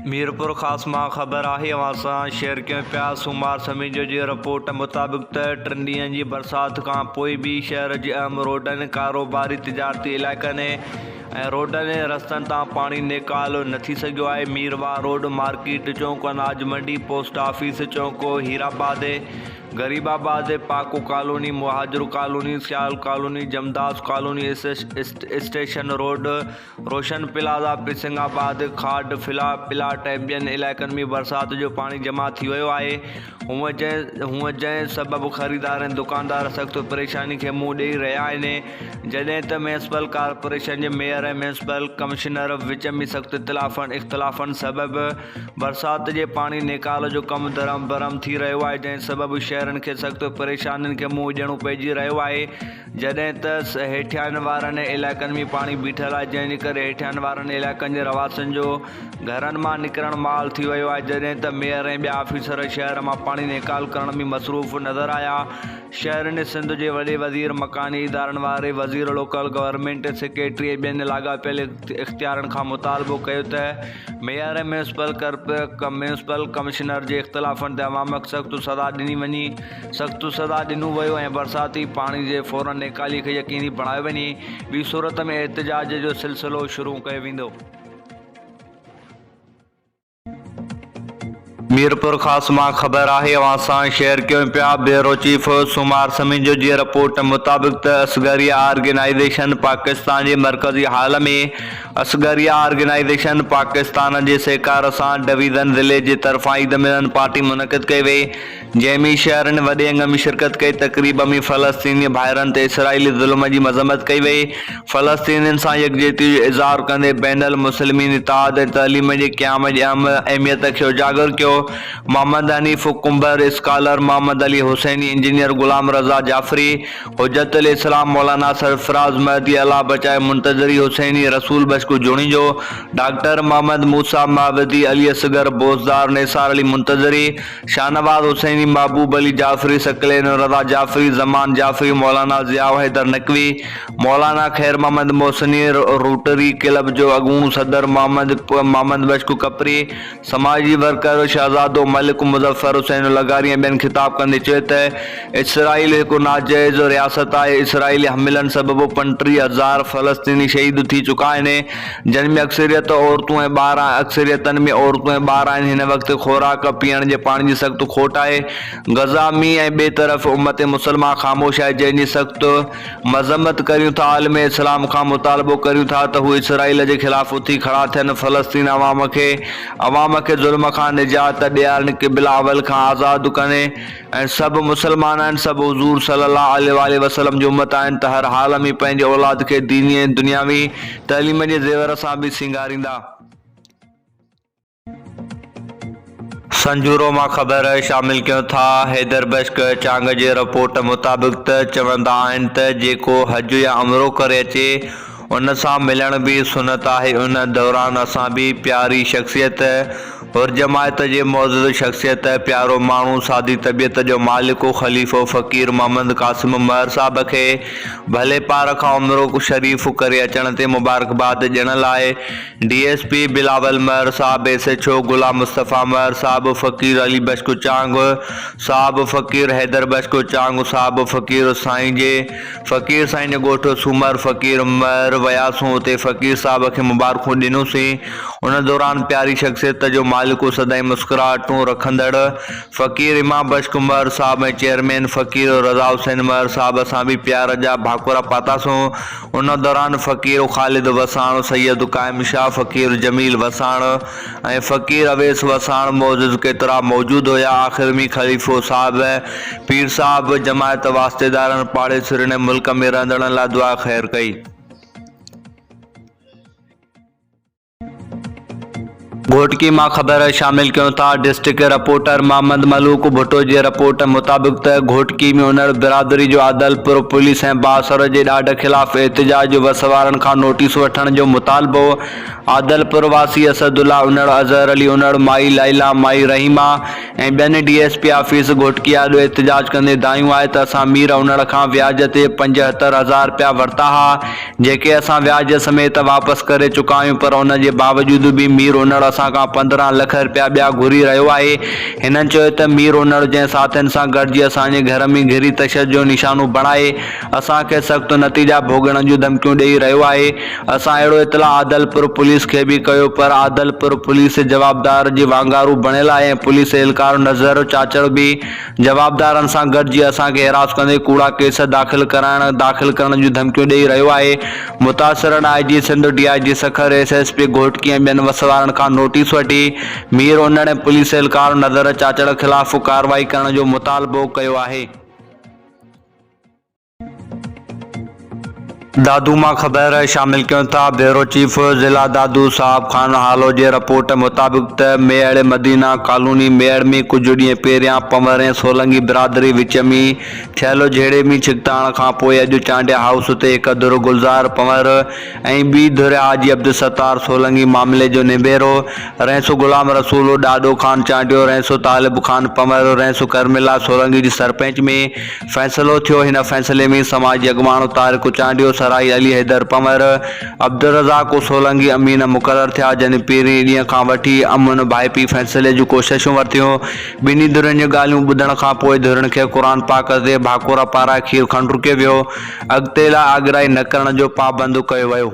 मीरपुर ख़ास मां ख़बर आहे अवां शेयर कयूं पिया। सूमार समीज जी रिपोर्ट मुताबिक़ त 3 ॾींहंनि जी बरसाति खां पोइ बि शहर जे अहम रोडनि, कारोबारी तिजारती इलाइक़नि ऐं रोडनि रस्तनि तां पाणी निकालो न थी सघियो आहे। मीरवा रोड, मार्केट चौक, अनाज मंडी, पोस्ट ऑफिस चौक, हीराबाद, गरीबाबाद, पाको कॉलोनी, मुहाजिर कॉलोनी, सियाल कॉलोनी, जमदास कॉलोनी, स्टेशन रोड, रोशन प्लाज़ा, पिसिंगाबाद, खाड प्लाट ऐं ॿियनि इलाइक़नि में बरसाति जो पाणी जमा थी वियो आहे। हूअं जंहिं सबबु ख़रीदार ऐं दुकानदार सख़्तु परेशानी खे मुंहुं ॾेई रहिया आहिनि, जॾहिं त म्यूनिसिपल कॉर्पोरेशन जे मेयर ऐं म्यूनिसिपल कमिश्नर विच में सख़्तु इख़्तिलाफ़नि सबबु बरसाति जे पाणी निकाल जो कमु दरम बरम थी रहियो आहे, जंहिं सबबु शहरनि खे सख़्तु परेशानियुनि खे मुंहुं ॾियणो पइजी रहियो आहे। जॾहिं त हेठियां वारनि इलाइक़नि में पाणी बीठल आहे, जंहिं करे हेठियां वारनि इलाइक़नि जे रवासियुनि जो घरनि मां निकिरणु माल थी वियो आहे। जॾहिं त मेयर ऐं ॿिया ऑफिसर शहर मां पाणी निकाल करण में मसरूफ़ नज़र आया। शहरनि सिंध जे वॾे वज़ीर मकानी इदारनि वारे वज़ीर लोकल गवर्नमेंट सेक्रेटरी ऐं ॿियनि लाॻापियल इख़्तियारनि खां मुतालबो कयो त मेयर ऐं म्यूनिसिपल कमिश्नर जे इख़्तिलाफ़नि ते अवामक सख़्तु सज़ा ॾिनो वियो ऐं बरसाती पाणी जे फ़ौरन निकाली खे यकीनी बणायो वञे। ॿी सूरत में एहतिजाज जो सिलसिलो शुरू कयो वेंदो। मीरपुर ख़ास मां ख़बर आहे अवां सां शेयर कयूं पिया। ब्यूरो चीफ सूमार समीज जी रिपोर्ट मुताबिक़ त असगरिया ऑर्गेनाइज़ेशन पाकिस्तान जे मरकज़ी हाल में असगरिया ऑर्गेनाइज़ेशन पाकिस्तान जे सहकार सां डिवीज़न ज़िले जे तरफ़ां ईद मिलन पार्टी मुनक़िद कई वई, जंहिंमें शहरनि वॾे अंग में शिरकत कई। तक़रीब में फ़लस्तीनी भाइरनि ते इसराइली ज़ुल्म जी मज़म्मत कई वई। फ़लस्तीनियुनि सां यकजहती जो इज़हार कंदे बैनुल मुस्लिमीन इत्तेहाद ऐं तइलीम जे क़याम जी अहमियत खे उजागर कयो। Mohammad Hanif comber, scholar Mohammad Ali Husaini, engineer गुलाम रज़ा जाफ़री, हुज्जतुल इस्लाम मौलाना सरफराज महदी, अल्लाह बचाए मुंतज़री हुसैनी, रसूल बशकू जुणिजो, डॉक्टर मोहम्मद मूसा मावदी, अली असगर बोज़दार, निसार अली मुंतज़री, शाहनवाज हुसैनी, महबूब अली जाफ़री, सकलैन रज़ा जाफ़री, ज़मान जाफ़री, मौलाना ज़िया हैदर नकवी, मौलाना खैर मोहम्मद मोहसिनी, रोटरी क्लब जो अॻूणो सदर मोहम्मद बशकू कपरी, समाजी वर्कर शहज़ादो मलिक मुज़फ़र हुसैन लगारी ऐं ॿियनि ख़िताब कंदे चयो त इसराइल हिकु नाजाइज़ रियासत आहे। इसराइली हमलनि सबबु 35,000 फ़लस्तीनी शहीद थी चुका आहिनि, जिन में अक्सरियतनि में औरतूं ऐं ॿार आहिनि। हिन वक़्तु ख़ुराक पीअण जे पाणी जी सख़्तु खोट आहे। गज़ा में ऐं ॿिए तरफ़ उम्मत मुसलमा ख़ामोश आहे, जंहिंजी सख़्तु मज़म्मत करियूं था। आलम इस्लाम खां मुतालबो करियूं था त हू इसराइल जे ख़िलाफ़ उथी खड़ा थियनि, फ़लस्तीन अवाम खे ज़ुल्म खां निजात ॾियारणु, क़िबला अवल खां आज़ादु कनि ऐं सभु मुसलमान आहिनि, सभु हुज़ूर सल्लल्लाहु अलैहि वसल्लम जी उम्मत आहिनि, त हर हाल में पंहिंजे औलाद खे दीनी ऐं दुनियावी तइलीम जे ज़ेवर सां बि सिंगारींदा। संजूरो मां ख़बर शामिल कयूं था। हैदर बश्क चांग जे रिपोर्ट मुताबिक़ त चवंदा आहिनि त जेको हज या उमरो करे अचे उन सां मिलण बि सुनत आहे। उन दौरान असां बि प्यारी शख़्सियत और जमायत जे मौजूद शख़्सियत, प्यारो माण्हू, सादी तबियत जो मालिक ख़लीफ़ो फ़क़ीर मोहम्मद क़ासिम महर साहब खे भले पार खां उमरो शरीफ़ करे अचण ते मुबारकबाद ॾियण लाइ DSP बिलावल महर साहब, SHO गुलाम मुस्तफ़ा महर साहब, फ़क़ीर अली बशकू चांग साहब, फ़क़ीर हैदर बशकू चांग साहब, फ़क़ीर साईं जे ॻोठ सूमर फ़क़ीर महर वयासूं, उते फ़क़ीर साहब खे मुबारकूं ॾिनोसीं। उन दौरान प्यारी शख़्सियत जो मालिक सदाईं मुस्कुराहटूं रखंदड़ फ़क़ीर इमाम बशकू महर साहब ऐं चेयरमैन फ़क़ीर रज़ा हुसैन महर साहब सां बि प्यार जा भाकुर पातासूं। उन दौरान फ़क़ीर ख़ालिद वसाण, सैयद क़ाइम शाह, फ़क़ीर जमील वसाण ऐं फ़क़ीर अवेस वसाण केतिरा मौजूद हुया। आख़िर में ख़लीफ़ो साहब, पीर साहब, जमायत वास्तेदारनि, पाड़ेसरनि ऐं मुल्क में रहंदड़नि लाइ दुआ ख़ैर कई। घोटकी मां ख़बर शामिल कयूं था। डिस्ट्रिक्ट रिपोर्टर मोहम्मद मलूक भुट्टो जी रिपोर्ट मुताबिक़ त घोटकी में उनड़ बिरादरी जो आदलपुर पुलिस ऐं बासर जे ॾाढ ख़िलाफ़ एहतिजाज जो बस वारनि खां नोटिस वठण जो मुतालबो। आदलपुर वासी असदुल्ला, उनड़ अज़हर अली, उनड़ माई लैला, माई रहीमा ऐं ॿियनि DSP ऑफिस घोटकी आॾो एहतिजाज कंदे दायूं आहे त असां मीर उनड़ खां व्याज ते 75,000 रुपया वरिता हुआ, जेके असां व्याज समेत वापसि करे चुका आहियूं, पर उन जे बावजूद बि मीर उनड़ असां खां 15 लख रुपया ॿिया घुरी रहियो आहे। हिननि चयो त मीर ओनड़ जंहिं साथियुनि सां गॾिजी असांजे घर में घिरी तशदुद जो निशानो बणाए असांखे सख़्तु नतीजा भोगण जूं धमकियूं ॾेई रहियो आहे। असां अहिड़ो इतला आदलपुर पुलिस खे बि कयो, पर आदलपुर पुलिस जवाबदार जी वांगारू बणियल आहे ऐं पुलिस एहलकार नज़र चाचड़ बि जवाबदारनि सां गॾिजी असांखे हिरास कंदे कूड़ा केस दाख़िल करण जूं धमकियूं ॾेई रहियो आहे। मुतासिर IG Sindh, DIG Sukkur, SSP Ghotki ऐं ॿियनि वसवारनि खां नोटिस वठी मीर ओनड़ ऐं पुलिस एहलकार नज़र चाचड़ ख़िलाफ़ कार्रवाई करण जो मुतालबो कयो आहे। दादू मां ख़बर शामिल कयूं था। ब्यूरो चीफ ज़िला दादू साहब खान हालो जे रिपोर्ट मुताबिक़ त मेड़ मदीना कॉलोनी मेड़ में कुझु ॾींहं पहिरियां पंवर ऐं सोलंगी बिरादरी विच में थियल जहिड़े में छिकताइण खां पोइ अॼु चांडिया हाउस ते हिकु धुर गुलज़ार पंवर ऐं ॿी धुर हाजी अब्दुल सत्तार सोलंगी मामले जो निबेरो रैंसो गुलाम रसूल ॾाॾो ख़ान चांडियो, रैंसो तालिब ख़ान पंवर, रैंसो करमिला सोलंगी जी सरपंच में फ़ैसिलो थियो। हिन फ़ैसिले में समाजी अॻवान तारिक चांडियो, सराई अली हैदर पंवर, अब्दुल रज़ाक सोलंगी अमीन मुक़रर थिया, जन पहिरीं ॾींहं खां वठी अमन भाइपी फ़ैसिले जूं कोशिशूं वरितियूं। ॿिन्ही धुरनि जूं ॻाल्हियूं ॿुधण खां पोइ धुरनि खे क़ुर पाक ते भाकुर पारां खीर खंड रुकियो वियो। अॻिते लाइ आगराई न करण जो पाबंद कयो वियो।